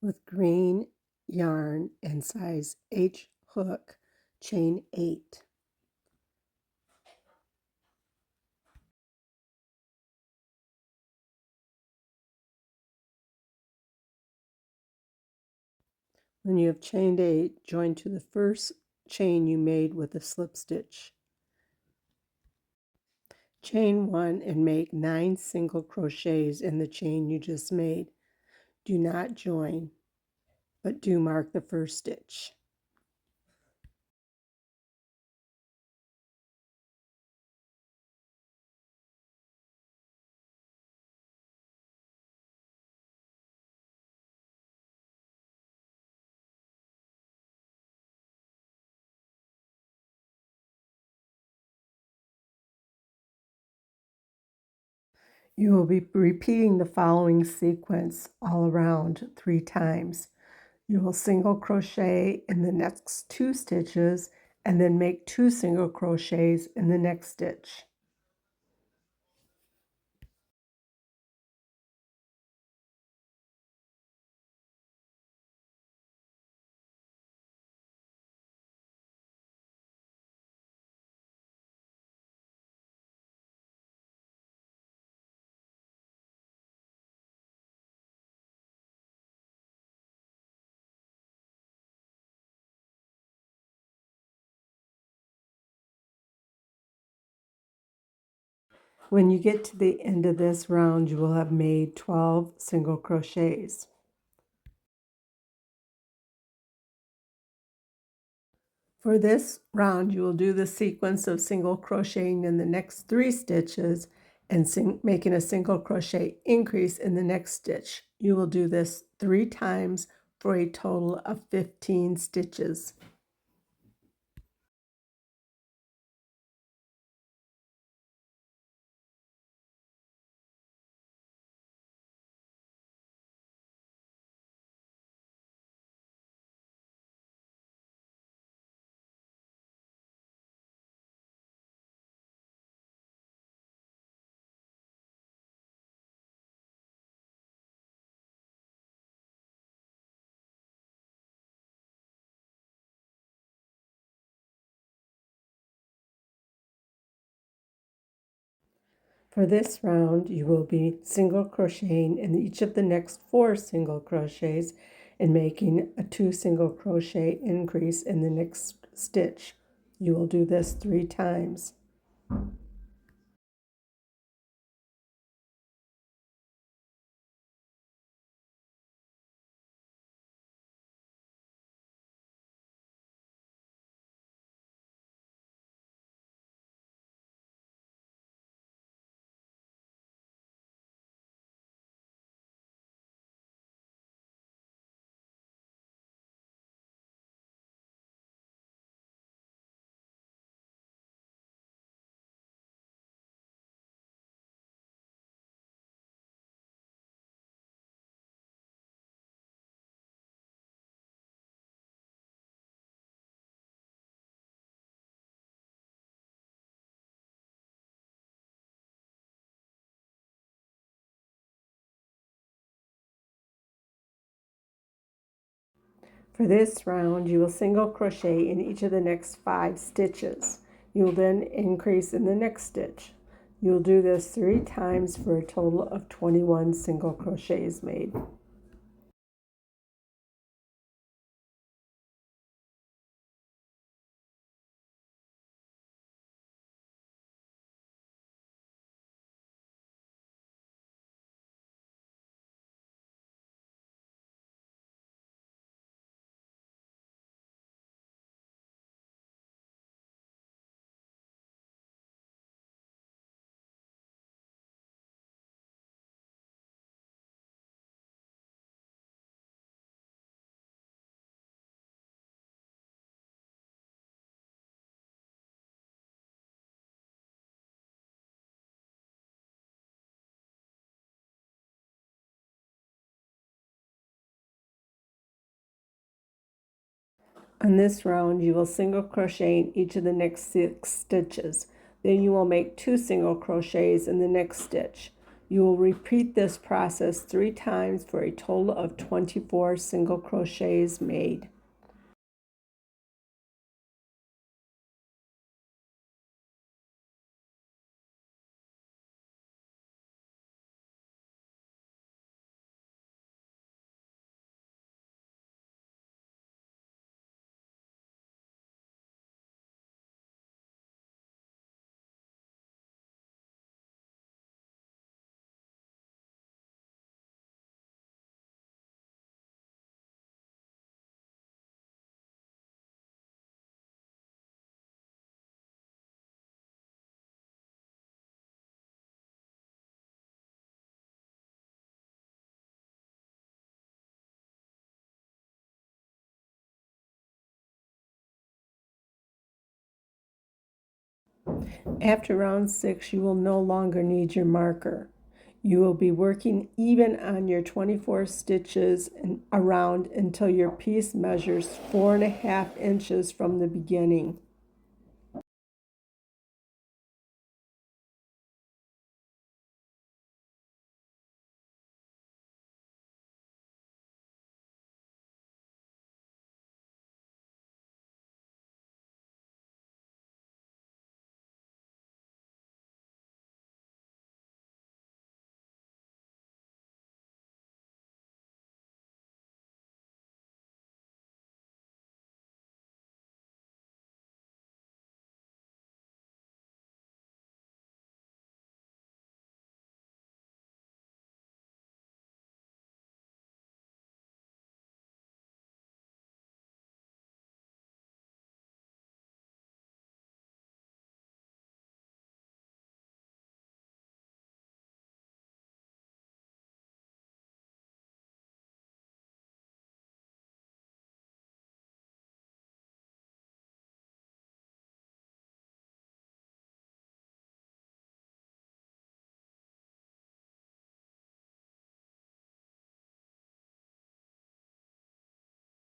with green yarn and size H hook, chain 8. When you have chained 8, join to the first chain you made with a slip stitch. Chain 1 and make 9 single crochets in the chain you just made. Do not join, but do mark the first stitch. You will be repeating the following sequence all around 3 times. You will single crochet in the next 2 stitches and then make 2 single crochets in the next stitch. When you get to the end of this round, you will have made 12 single crochets. For this round, you will do the sequence of single crocheting in the next 3 stitches and making a single crochet increase in the next stitch. You will do this 3 times for a total of 15 stitches. For this round, you will be single crocheting in each of the next 4 single crochets and making a 2 single crochet increase in the next stitch. You will do this 3 times. For this round, you will single crochet in each of the next 5 stitches. You will then increase in the next stitch. You will do this 3 times for a total of 21 single crochets made. On this round, you will single crochet in each of the next 6 stitches. Then you will make 2 single crochets in the next stitch. You will repeat this process 3 times for a total of 24 single crochets made. After round 6, you will no longer need your marker. You will be working even on your 24 stitches around until your piece measures 4.5 inches from the beginning.